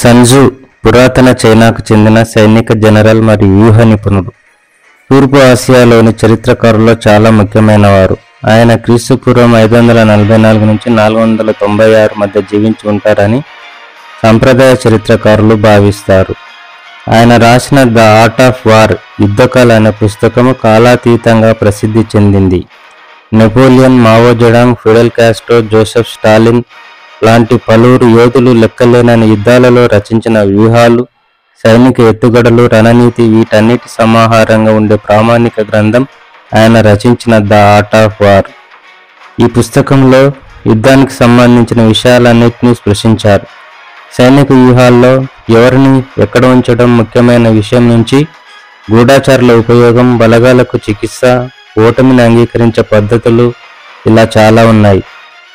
సంజు పురాతన చైనాకు చెందిన సైనిక జనరల్ మరియు వ్యూహ నిపుణుడు. తూర్పు ఆసియాలోని చరిత్రకారుల్లో చాలా ముఖ్యమైనవారు. ఆయన క్రీస్తుపూర్వం 544 నుంచి 496 మధ్య జీవించి ఉంటారని సంప్రదాయ చరిత్రకారులు భావిస్తారు. ఆయన రాసిన ద ఆర్ట్ ఆఫ్ వార్ యుద్ధకళ అనే పుస్తకము కాలాతీతంగా ప్రసిద్ధి చెందింది. Napoleon, Mao Zedong, Fidel Castro, Joseph Stalin లాంటి పలువురు యోధులు లెక్కలేనని యుద్ధాలలో రచించిన వ్యూహాలు, సైనిక ఎత్తుగడలు, రణనీతి వీటన్నిటి సమాహారంగా ఉండే ప్రామాణిక గ్రంథం ఆయన రచించిన ద ఆర్ట్ ఆఫ్ వార్. ఈ పుస్తకంలో యుద్ధానికి సంబంధించిన విషయాలన్నింటినీ స్పృశించారు. సైనిక వ్యూహాల్లో ఎవరిని ఎక్కడ ఉంచడం ముఖ్యమైన విషయం నుంచి గూఢాచారుల ఉపయోగం, బలగాలకు చికిత్స, ఓటమిని అంగీకరించే పద్ధతులు ఇలా చాలా ఉన్నాయి.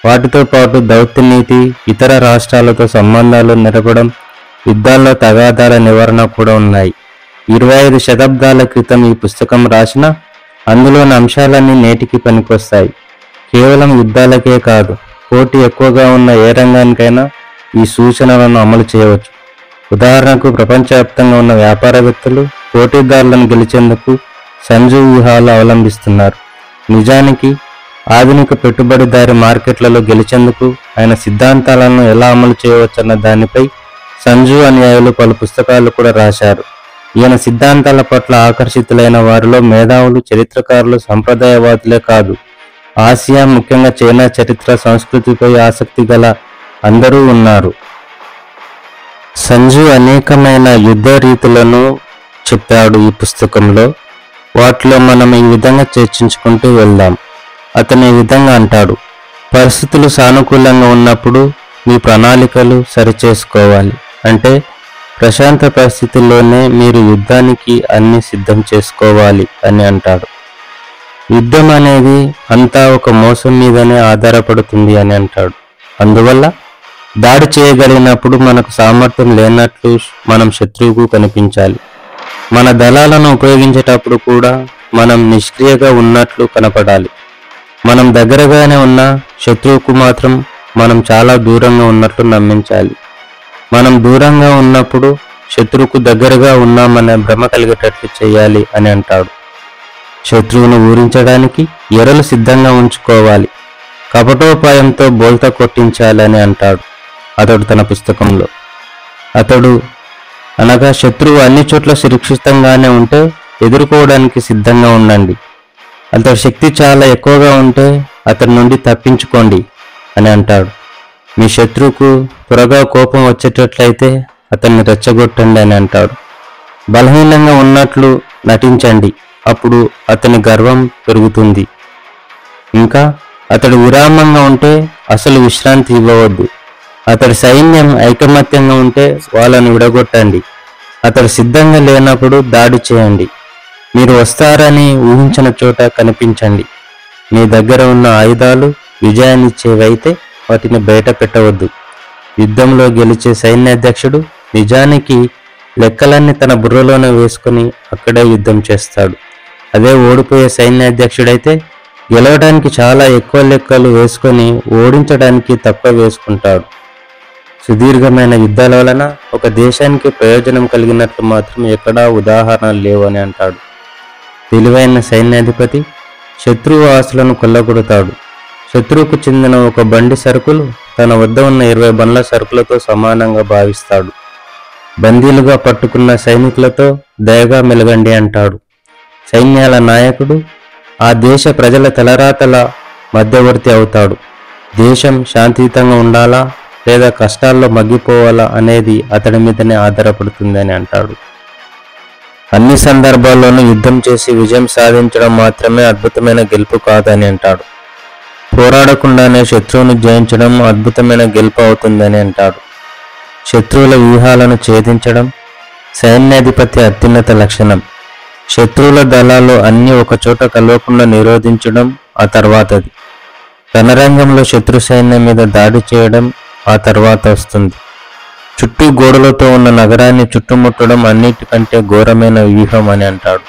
వాటితో పాటు దౌత్య నీతి, ఇతర రాష్ట్రాలతో సంబంధాలు నెరపడం, యుద్ధాల్లో తగాదాల నివారణ కూడా ఉన్నాయి. 25 శతాబ్దాల క్రితం ఈ పుస్తకం రాసిన అందులోని అంశాలన్నీ నేటికి పనికొస్తాయి. కేవలం యుద్ధాలకే కాదు, పోటీ ఎక్కువగా ఉన్న ఏ రంగానికైనా ఈ సూచనలను అమలు చేయవచ్చు. ఉదాహరణకు, ప్రపంచవ్యాప్తంగా ఉన్న వ్యాపారవేత్తలు పోటీదారులను గెలిచేందుకు సంజు వ్యూహాలు అవలంబిస్తున్నారు. నిజానికి ఆధునిక పెట్టుబడిదారి మార్కెట్లలో గెలిచేందుకు ఆయన సిద్ధాంతాలను ఎలా అమలు చేయవచ్చన్న దానిపై సంజు అనుయాయులు పలు పుస్తకాలు కూడా రాశారు. ఈయన సిద్ధాంతాల పట్ల ఆకర్షితులైన వారిలో మేధావులు, చరిత్రకారులు, సంప్రదాయవాదులే కాదు, ఆసియా, ముఖ్యంగా చైనా చరిత్ర, సంస్కృతిపై ఆసక్తి గల అందరూ ఉన్నారు. సంజు అనేకమైన యుద్ధ రీతులను చెప్పాడు ఈ పుస్తకంలో. వాటిలో మనం ఈ విధంగా చర్చించుకుంటూ వెళ్దాం. అతను ఈ విధంగా అంటాడు: పరిస్థితులు సానుకూలంగా ఉన్నప్పుడు మీ ప్రణాళికలు సరిచేసుకోవాలి. అంటే ప్రశాంత పరిస్థితుల్లోనే మీరు యుద్ధానికి అన్ని సిద్ధం చేసుకోవాలి అని అంటాడు. యుద్ధం అనేది అంతా ఒక మోసం మీదనే ఆధారపడుతుంది అని అంటాడు. అందువల్ల దాడి చేయగలిగినప్పుడు మనకు సామర్థ్యం లేనట్లు మనం శత్రువుకు కనిపించాలి. మన దళాలను ఉపయోగించేటప్పుడు కూడా మనం నిష్క్రియగా ఉన్నట్లు కనపడాలి. మనం దగ్గరగానే ఉన్న శత్రువుకు మాత్రం మనం చాలా దూరంగా ఉన్నట్లు నమ్మించాలి. మనం దూరంగా ఉన్నప్పుడు శత్రువుకు దగ్గరగా ఉన్నామనే భ్రమ కలిగేటట్లు చేయాలి అని అంటాడు. శత్రువును ఊరించడానికి ఎరలు సిద్ధంగా ఉంచుకోవాలి. కపటోపాయంతో బోల్తా కొట్టించాలి అని అంటాడు అతడు తన పుస్తకంలో. అతడు అనగా శత్రువు అన్ని చోట్ల సురక్షితంగానే ఉంటే ఎదుర్కోవడానికి సిద్ధంగా ఉండండి. అతడి శక్తి చాలా ఎక్కువగా ఉంటే అతడి నుండి తప్పించుకోండి అని అంటాడు. మీ శత్రువుకు త్వరగా కోపం వచ్చేటట్లయితే అతన్ని రెచ్చగొట్టండి అని అంటాడు. బలహీనంగా ఉన్నట్లు నటించండి, అప్పుడు అతని గర్వం పెరుగుతుంది. ఇంకా అతడు విరామంగా ఉంటే అసలు విశ్రాంతి ఇవ్వవద్దు. అతడి సైన్యం ఐకమత్యంగా ఉంటే వాళ్ళను విడగొట్టండి. అతడు సిద్ధంగా లేనప్పుడు దాడి చేయండి. మీరు వస్తారని ఊహించిన చోట కనిపించండి. మీ దగ్గర ఉన్న ఆయుధాలు విజయాన్నిచ్చేవైతే వాటిని బయట పెట్టవద్దు. యుద్ధంలో గెలిచే సైన్యాధ్యక్షుడు నిజానికి లెక్కలన్నీ తన బుర్రలోనే వేసుకుని అక్కడే యుద్ధం చేస్తాడు. అదే ఓడిపోయే సైన్యాధ్యక్షుడైతే గెలవడానికి చాలా ఎక్కువ లెక్కలు వేసుకొని ఓడించడానికి తక్కువ వేసుకుంటాడు. సుదీర్ఘమైన యుద్ధాల వలన ఒక దేశానికి ప్రయోజనం కలిగినట్లు మాత్రం ఎక్కడా ఉదాహరణలు లేవు అని అంటాడు. తెలివైన సైన్యాధిపతి శత్రువు ఆశలను కొల్లగొడతాడు. శత్రువుకు చెందిన ఒక బండి సరుకులు తన వద్ద ఉన్న 20 బండ్ల సరుకులతో సమానంగా భావిస్తాడు. బందీలుగా పట్టుకున్న సైనికులతో దయగా మెలగండి అంటాడు. సైన్యాల నాయకుడు ఆ దేశ ప్రజల తలరాతల మధ్యవర్తి అవుతాడు. దేశం శాంతియుతంగా ఉండాలా లేదా కష్టాల్లో మగ్గిపోవాలా అనేది అతడి మీదనే ఆధారపడుతుందని అంటాడు. అన్ని సందర్భాల్లోనూ యుద్ధం చేసి విజయం సాధించడం మాత్రమే అద్భుతమైన గెలుపు కాదని అంటాడు. పోరాడకుండానే శత్రువును జయించడం అద్భుతమైన గెలుపు అవుతుందని అంటాడు. శత్రువుల వ్యూహాలను ఛేదించడం సైన్యాధిపతి అత్యున్నత లక్షణం. శత్రువుల దళాలు అన్నీ ఒకచోట కలవకుండా నిరోధించడం ఆ తర్వాతది. రణరంగంలో శత్రు సైన్యం మీద దాడి చేయడం ఆ తర్వాత వస్తుంది. చుట్టూ గోడలతో ఉన్న నగరాన్ని చుట్టుముట్టడం అన్నిటికంటే ఘోరమైన వ్యూహం అని అంటాడు.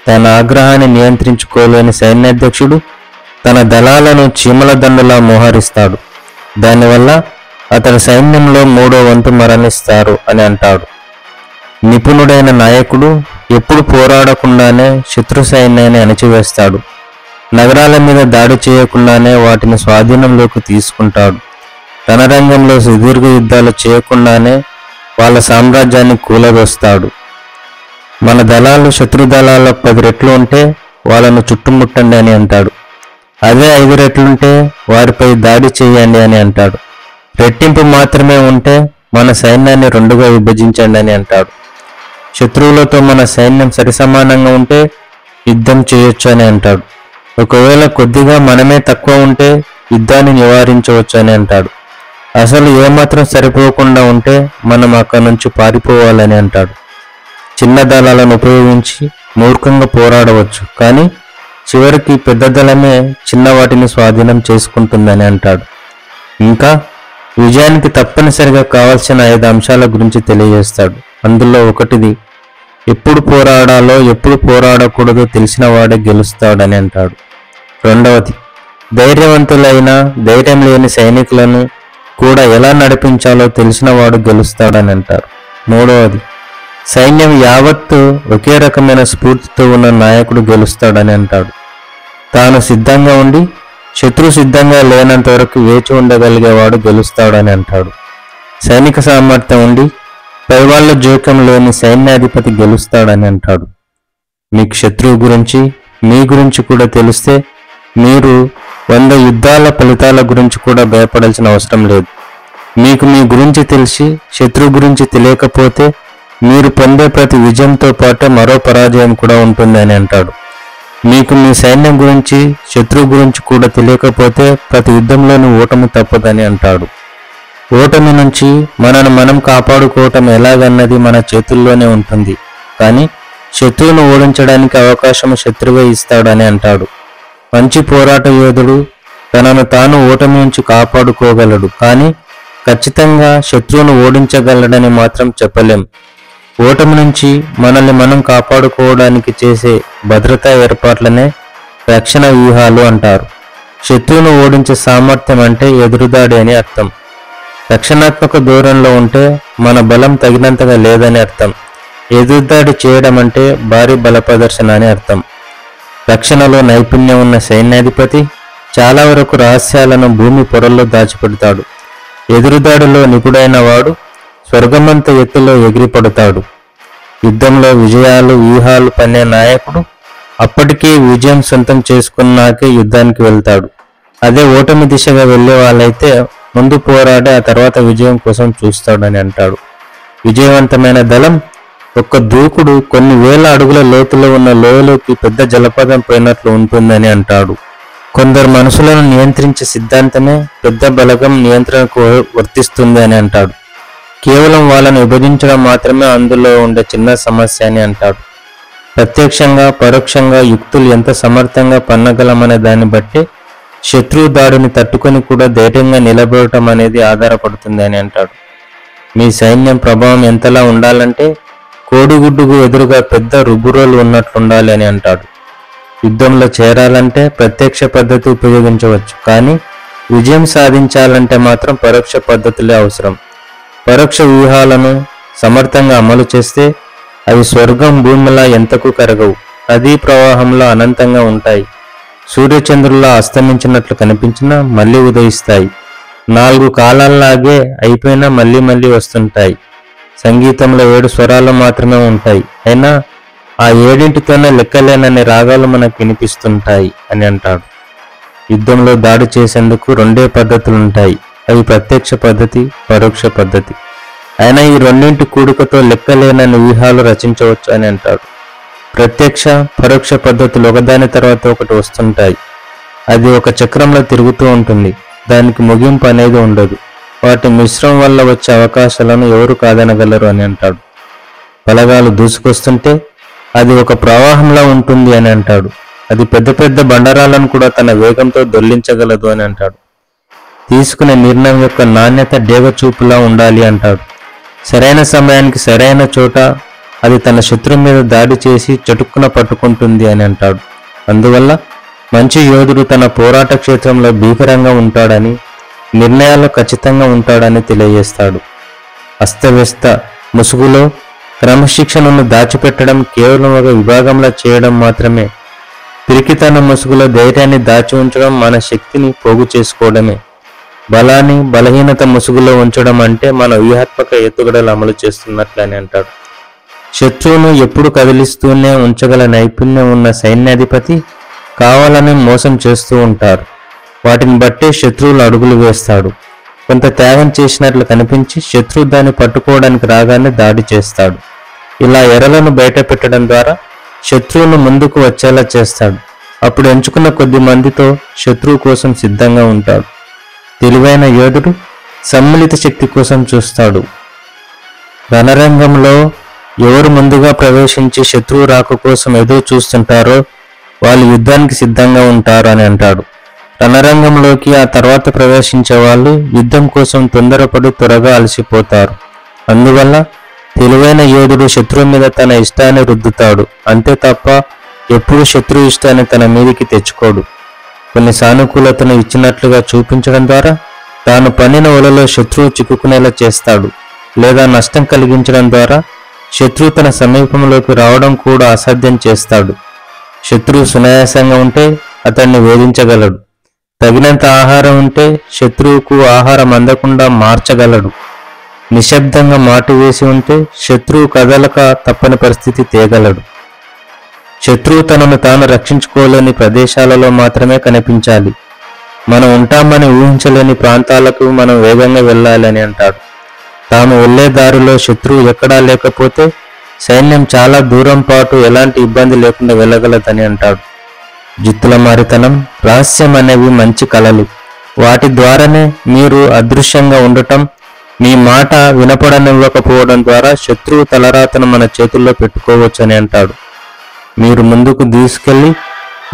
తన ఆగ్రహాన్ని నియంత్రించుకోలేని సైన్యాధ్యక్షుడు తన దళాలను చీమల దండులా మోహరిస్తాడు. దానివల్ల అతడి సైన్యంలో 3వ వంతు మరణిస్తారు అని అంటాడు. నిపుణుడైన నాయకుడు ఎప్పుడు పోరాడకుండానే శత్రు సైన్యాన్ని అణచివేస్తాడు. నగరాల మీద దాడి చేయకుండానే వాటిని స్వాధీనంలోకి తీసుకుంటాడు. రణరంగంలో సుదీర్ఘ యుద్ధాలు చేయకుండానే వాళ్ళ సామ్రాజ్యాన్ని కూలదోస్తాడు. మన దళాలు శత్రు దళాల 10 రెట్లు ఉంటే వాళ్ళను చుట్టుముట్టండి అని అంటాడు. అదే 5 రెట్లుంటే వారిపై దాడి చేయండి అని అంటాడు. రెట్టింపు మాత్రమే ఉంటే మన సైన్యాన్ని 2గా విభజించండి అని అంటాడు. శత్రువులతో మన సైన్యం సరిసమానంగా ఉంటే యుద్ధం చేయొచ్చు అని అంటాడు. ఒకవేళ కొద్దిగా మనమే తక్కువ ఉంటే యుద్ధాన్ని నివారించవచ్చు అని అంటాడు. అసలు ఏమాత్రం సరిపోకుండా ఉంటే మనం అక్కడి నుంచి పారిపోవాలని అంటాడు. చిన్న దళాలను ఉపయోగించి మూర్ఖంగా పోరాడవచ్చు, కానీ చివరికి పెద్ద దళమే చిన్న వాటిని స్వాధీనం చేసుకుంటుందని అంటాడు. ఇంకా విజయానికి తప్పనిసరిగా కావాల్సిన 5 అంశాల గురించి తెలియజేస్తాడు. అందులో ఒకటిది ఎప్పుడు పోరాడాలో ఎప్పుడు పోరాడకూడదో తెలిసిన వాడే గెలుస్తాడని అంటాడు. రెండవది ధైర్యవంతులైన ధైర్యం లేని సైనికులను కూడా ఎలా నడిపించాలో తెలిసిన వాడు గెలుస్తాడని అంటారు. మూడవది సైన్యం యావత్తు ఒకే రకమైన స్ఫూర్తితో ఉన్న నాయకుడు గెలుస్తాడని అంటాడు. తాను సిద్ధంగా ఉండి శత్రు సిద్ధంగా లేనంత వరకు వేచి ఉండగలిగేవాడు గెలుస్తాడని అంటాడు. సైనిక సామర్థ్యం ఉండి పైవాళ్ల జోక్యం లేని సైన్యాధిపతి గెలుస్తాడని అంటాడు. మీకు శత్రువు గురించి మీ గురించి కూడా తెలిస్తే మీరు 100 యుద్ధాల ఫలితాల గురించి కూడా భయపడాల్సిన అవసరం లేదు. మీకు మీ గురించి తెలిసి శత్రువు గురించి తెలియకపోతే మీరు పొందే ప్రతి విజయంతో పాటు మరో పరాజయం కూడా ఉంటుంది అని అంటాడు. మీకు మీ సైన్యం గురించి శత్రువు గురించి కూడా తెలియకపోతే ప్రతి యుద్ధంలోనూ ఓటమి తప్పదని అంటాడు. ఓటమి నుంచి మనను మనం కాపాడుకోవటం ఎలాగన్నది మన చేతుల్లోనే ఉంటుంది, కానీ శత్రువును ఓడించడానికి అవకాశం శత్రువే ఇస్తాడని అంటాడు. మంచి పోరాట యోధుడు తనను తాను ఓటమి నుంచి కాపాడుకోగలడు, కానీ ఖచ్చితంగా శత్రువును ఓడించగలడని మాత్రం చెప్పలేం. ఓటమి నుంచి మనల్ని మనం కాపాడుకోవడానికి చేసే భద్రతా ఏర్పాట్లనే రక్షణ వ్యూహాలు అంటారు. శత్రువును ఓడించే సామర్థ్యం అంటే ఎదురుదాడి అని అర్థం. రక్షణాత్మక దూరంలో ఉంటే మన బలం తగినంతగా లేదని అర్థం. ఎదురుదాడి చేయడం అంటే భారీ బల ప్రదర్శన అని అర్థం. రక్షణలో నైపుణ్యం ఉన్న సైన్యాధిపతి చాలా వరకు రహస్యాలను భూమి పొరల్లో దాచిపెడతాడు. ఎదురుదాడిలో నిపుడైన వాడు స్వర్గమంత ఎత్తులో ఎగిరిపడతాడు. యుద్ధంలో విజయాలు వ్యూహాలు పన్నే నాయకుడు అప్పటికే విజయం సొంతం చేసుకున్నాకే యుద్ధానికి వెళ్తాడు. అదే ఓటమి దిశగా వెళ్లే వాళ్ళైతే ముందు పోరాడి ఆ తర్వాత విజయం కోసం చూస్తాడని అంటాడు. విజయవంతమైన దళం ఒక్క దూకుడు కొన్ని వేల అడుగుల లోతులో ఉన్న లోయలోకి పెద్ద జలపాతం పోయినట్లు ఉంటుందని అంటాడు. కొందరు మనుషులను నియంత్రించే సిద్ధాంతమే పెద్ద బలగం నియంత్రణకు వర్తిస్తుంది అని అంటాడు. కేవలం వాళ్ళను విభజించడం మాత్రమే అందులో ఉండే చిన్న సమస్య అని అంటాడు. ప్రత్యక్షంగా పరోక్షంగా యుక్తులు ఎంత సమర్థంగా పన్నగలమనే దాన్ని బట్టి శత్రువు దాడిని తట్టుకొని కూడా ధైర్యంగా నిలబడటం అనేది ఆధారపడుతుంది అని అంటాడు. మీ సైన్యం ప్రభావం ఎంతలా ఉండాలంటే కోడిగుడ్డుకు ఎదురుగా పెద్ద రుబ్బురోలు ఉన్నట్లుండాలి అని అంటాడు. యుద్ధంలో చేరాలంటే ప్రత్యక్ష పద్ధతి ఉపయోగించవచ్చు, కానీ విజయం సాధించాలంటే మాత్రం పరోక్ష పద్ధతులే అవసరం. పరోక్ష వ్యూహాలను సమర్థంగా అమలు చేస్తే అవి స్వర్గం భూమిలా ఎంతకు కరగవు, నదీ ప్రవాహంలో అనంతంగా ఉంటాయి. సూర్యచంద్రుల్లా అస్తమించినట్లు కనిపించినా మళ్ళీ ఉదయిస్తాయి. 4 కాలాల్లాగే అయిపోయినా మళ్ళీ మళ్ళీ వస్తుంటాయి. సంగీతంలో 7 స్వరాలు మాత్రమే ఉంటాయి, అయినా ఆ 7తోనే లెక్కలేనన్ని రాగాలు మనకు వినిపిస్తుంటాయి అని అంటాడు. యుద్ధంలో దాడి చేసేందుకు 2 పద్ధతులుంటాయి. అవి ప్రత్యక్ష పద్ధతి, పరోక్ష పద్ధతి. అయినా ఈ 2 కూడికతో లెక్కలేనన్ని వ్యూహాలు రచించవచ్చు అని అంటాడు. ప్రత్యక్ష పరోక్ష పద్ధతులు ఒకదాని తర్వాత ఒకటి వస్తుంటాయి. అది ఒక చక్రంలో తిరుగుతూ ఉంటుంది. దానికి ముగింపు అనేది ఉండదు. వాటి మిశ్రమం వల్ల వచ్చే అవకాశాలను ఎవరు కాదనగలరు అని అంటాడు. బలగాలు దూసుకొస్తుంటే అది ఒక ప్రవాహంలా ఉంటుంది అని అంటాడు. అది పెద్ద పెద్ద బండరాలను కూడా తన వేగంతో దొర్లించగలదు అని అంటాడు. తీసుకునే నిర్ణయం యొక్క నాణ్యత డేగచూపులా ఉండాలి అంటాడు. సరైన సమయానికి సరైన చోట అది తన శత్రువు మీద దాడి చేసి చటుక్కున పట్టుకుంటుంది అని అంటాడు. అందువల్ల మంచి యోధుడు తన పోరాట క్షేత్రంలో భీకరంగా ఉంటాడని, నిర్ణయాలు ఖచ్చితంగా ఉంటాడని తెలియజేస్తాడు. అస్తవ్యస్త ముసుగులో క్రమశిక్షణను దాచిపెట్టడం కేవలం ఒక విభాగంలో చేయడం మాత్రమే. పిరికితన ముసుగులో ధైర్యాన్ని దాచి ఉంచడం మన శక్తిని పోగు చేసుకోవడమే. బలాన్ని బలహీనత ముసుగులో ఉంచడం అంటే మన వ్యూహాత్మక ఎత్తుగడలు అమలు చేస్తున్నట్లని అంటాడు. శత్రువును ఎప్పుడు కదిలిస్తూనే ఉంచగల నైపుణ్యం ఉన్న సైన్యాధిపతి కావాలని మోసం చేస్తూ ఉంటారు. వాటిని బట్టే శత్రువులు అడుగులు వేస్తాడు. కొంత త్యాగం చేసినట్లు కనిపించి శత్రువు దాన్ని పట్టుకోవడానికి రాగానే దాడి చేస్తాడు. ఇలా ఎరలను బయట పెట్టడం ద్వారా శత్రువును ముందుకు వచ్చేలా చేస్తాడు. అప్పుడు ఎంచుకున్న కొద్ది మందితో శత్రువు కోసం సిద్ధంగా ఉంటాడు. తెలివైన యోధుడు సమ్మిళిత శక్తి కోసం చూస్తాడు. రణరంగంలో ఎవరు ముందుగా ప్రవేశించి శత్రువు రాక కోసం ఎదురు చూస్తుంటారో వాళ్ళు యుద్ధానికి సిద్ధంగా ఉంటారు అని అంటాడు. రణరంగంలోకి ఆ తర్వాత ప్రవేశించే వాళ్ళు యుద్ధం కోసం తొందరపడి త్వరగా అలసిపోతారు. అందువల్ల తెలివైన యోధుడు శత్రువు మీద తన ఇష్టాన్ని రుద్దుతాడు. అంతే తప్ప ఎప్పుడు శత్రువు ఇష్టాన్ని తన మీదికి తెచ్చుకోడు. కొన్ని సానుకూలతను ఇచ్చినట్లుగా చూపించడం ద్వారా తాను పన్నిన వలలో శత్రువు చిక్కుకునేలా చేస్తాడు. లేదా నష్టం కలిగించడం ద్వారా శత్రువు తన సమీపంలోకి రావడం కూడా అసాధ్యం చేస్తాడు. శత్రువు సునాయాసంగా ఉంటే అతన్ని వేధించగలడు. తగినంత ఆహారం ఉంటే శత్రువుకు ఆహారం అందకుండా మార్చగలడు. నిశ్శబ్దంగా మాటు వేసి ఉంటే శత్రువు కదలక తప్పని పరిస్థితి తేగలడు. శత్రువు తనను తాను రక్షించుకోలేని ప్రదేశాలలో మాత్రమే కనిపించాలి. మనం ఉంటామని ఊహించలేని ప్రాంతాలకు మనం వేగంగా వెళ్ళాలని అంటాడు. తాము వెళ్లే దారిలో శత్రువు ఎక్కడా లేకపోతే సైన్యం చాలా దూరం పాటు ఎలాంటి ఇబ్బంది లేకుండా వెళ్ళగలదని అంటాడు. జిత్తుల మారితనం, రహస్యం అనేవి మంచి కళలు. వాటి ద్వారానే మీరు అదృశ్యంగా ఉండటం, మీ మాట వినపడనివ్వకపోవడం ద్వారా శత్రువు తలరాతను మన చేతుల్లో పెట్టుకోవచ్చని అంటాడు. మీరు ముందుకు తీసుకెళ్లి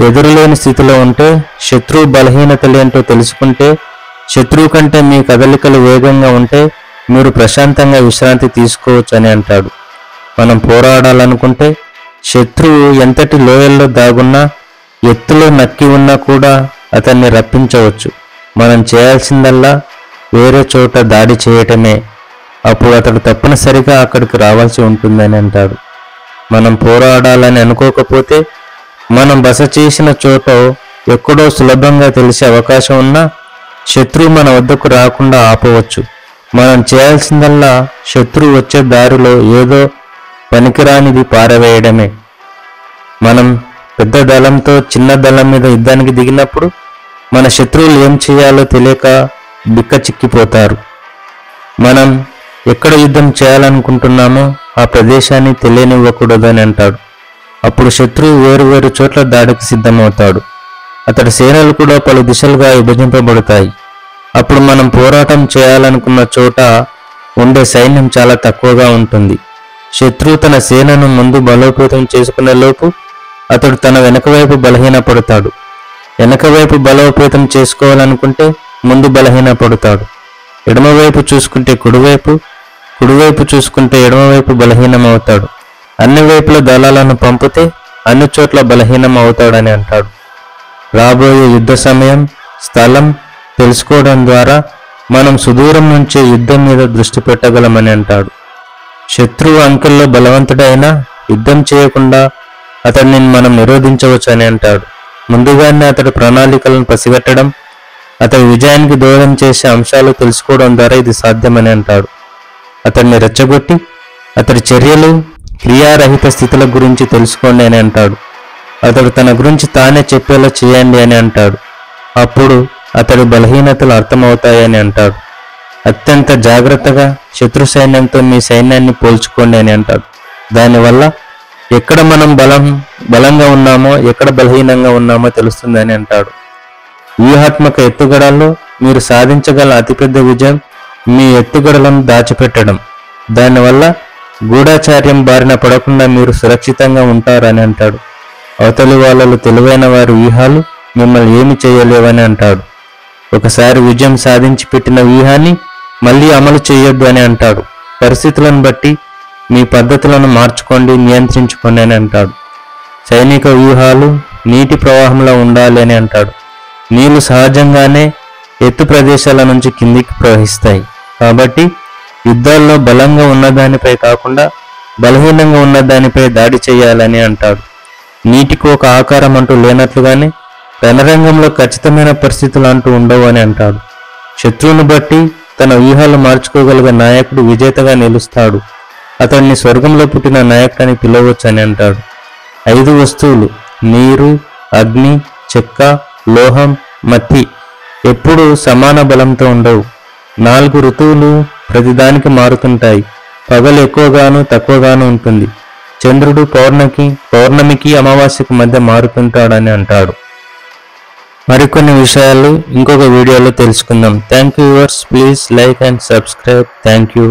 ఎదురులేని స్థితిలో ఉంటే, శత్రువు బలహీనతలేంటో తెలుసుకుంటే, శత్రువు కంటే మీ కదలికలు వేగంగా ఉంటే మీరు ప్రశాంతంగా విశ్రాంతి తీసుకోవచ్చు అని అంటాడు. మనం పోరాడాలనుకుంటే శత్రువు ఎంతటి లోయల్లో దాగున్నా, ఎత్తులో నక్కి ఉన్నా కూడా అతన్ని రప్పించవచ్చు. మనం చేయాల్సిందల్లా వేరే చోట దాడి చేయటమే. అప్పుడు అతడు తప్పనిసరిగా అక్కడికి రావాల్సి ఉంటుందని అంటాడు. మనం పోరాడాలని అనుకోకపోతే మనం బస చేసిన చోట ఎక్కడో సులభంగా తెలిసే అవకాశం ఉన్నా శత్రువు మన వద్దకు రాకుండా ఆపవచ్చు. మనం చేయాల్సిందల్లా శత్రువు వచ్చే దారిలో ఏదో పనికిరానిది పారవేయడమే. మనం పెద్ద దళంతో చిన్న దళం మీద యుద్ధానికి దిగినప్పుడు మన శత్రువులు ఏం చేయాలో తెలియక బిక్క చిక్కిపోతారు. మనం ఎక్కడ యుద్ధం చేయాలనుకుంటున్నామో ఆ ప్రదేశాన్ని తెలియనివ్వకూడదని అంటాడు. అప్పుడు శత్రువు వేరు చోట్ల దాడికి సిద్ధమవుతాడు. అతడి సేనలు కూడా పలు దిశలుగా విభజింపబడతాయి. అప్పుడు మనం పోరాటం చేయాలనుకున్న చోట ఉండే సైన్యం చాలా తక్కువగా ఉంటుంది. శత్రువు తన సేనను ముందు బలోపేతం చేసుకునే లోపు అతడు తన వెనకవైపు బలహీనపడతాడు. వెనకవైపు బలోపేతం చేసుకోవాలనుకుంటే ముందు బలహీనపడతాడు. ఎడమవైపు చూసుకుంటే కుడివైపు చూసుకుంటే ఎడమవైపు బలహీనమవుతాడు. అన్ని వైపుల దళాలను పంపితే అన్ని చోట్ల బలహీనం అవుతాడని అంటాడు. రాబోయే యుద్ధ సమయం, స్థలం తెలుసుకోవడం ద్వారా మనం సుదూరం నుంచే యుద్ధం మీద దృష్టి పెట్టగలమని అంటాడు. శత్రువు అంకెల్లో బలవంతుడైనా యుద్ధం చేయకుండా అతడిని మనం నిరోధించవచ్చు అని అంటాడు. ముందుగానే అతడి ప్రణాళికలను పసిగట్టడం, అతడి విజయానికి దూరం చేసే అంశాలు తెలుసుకోవడం ద్వారా ఇది సాధ్యమని అంటాడు. అతడిని రెచ్చగొట్టి అతడి చర్యలు, క్రియారహిత స్థితుల గురించి తెలుసుకోండి అని అంటాడు. అతడు తన గురించి తానే చెప్పేలా చేయండి అని అంటాడు. అప్పుడు అతడి బలహీనతలు అర్థమవుతాయని అంటాడు. అత్యంత జాగ్రత్తగా శత్రు సైన్యంతో మీ సైన్యాన్ని పోల్చుకోండి అని అంటాడు. దానివల్ల ఎక్కడ మనం బలంగా ఉన్నామో, ఎక్కడ బలహీనంగా ఉన్నామో తెలుస్తుందని అంటాడు. వ్యూహాత్మక ఎత్తుగడల్లో మీరు సాధించగల అతిపెద్ద విజయం మీ ఎత్తుగడలను దాచిపెట్టడం. దానివల్ల గూఢాచార్యం బారిన పడకుండా మీరు సురక్షితంగా ఉంటారని అంటాడు. అవతలి వాళ్ళలో తెలివైన వారి వ్యూహాలు మిమ్మల్ని ఏమి చేయలేవని అంటాడు. ఒకసారి విజయం సాధించి పెట్టిన వ్యూహాన్ని మళ్ళీ అమలు చేయొద్దు అని అంటాడు. పరిస్థితులను బట్టి మీ పద్ధతులను మార్చుకోండి, నియంత్రించుకోండి అని అంటాడు. సైనిక వ్యూహాలు నీటి ప్రవాహంలో ఉండాలి అని అంటాడు. నీళ్లు సహజంగానే ఎత్తు ప్రదేశాల నుంచి కిందికి ప్రవహిస్తాయి. కాబట్టి యుద్ధాల్లో బలంగా ఉన్నదానిపై కాకుండా బలహీనంగా ఉన్నదానిపై దాడి చేయాలని అంటాడు. నీటికి ఒక ఆకారం అంటూ లేనట్లుగానే రణరంగంలో ఖచ్చితమైన పరిస్థితులు అంటూ ఉండవు అని అంటాడు. శత్రువును బట్టి తన వ్యూహాలు మార్చుకోగలిగే నాయకుడు విజేతగా నిలుస్తాడు. అతన్ని స్వర్గంలో పుట్టిన నాయకుడని పిలవచ్చు అని అంటాడు. 5 వస్తువులు నీరు, అగ్ని, చెక్క, లోహం, మట్టి ఎప్పుడూ సమాన బలంతో ఉండవు. 4 ఋతువులు ప్రతిదానికి మారుతుంటాయి. పగలు ఎక్కువగాను తక్కువగాను ఉంటుంది. చంద్రుడు పౌర్ణమికి అమావాస్యకు మధ్య మారుతుంటాడని అంటాడు. మరికొన్ని విషయాలు ఇంకొక వీడియోలో తెలుసుకుందాం. Thank you viewers. Please like and subscribe. Thank you.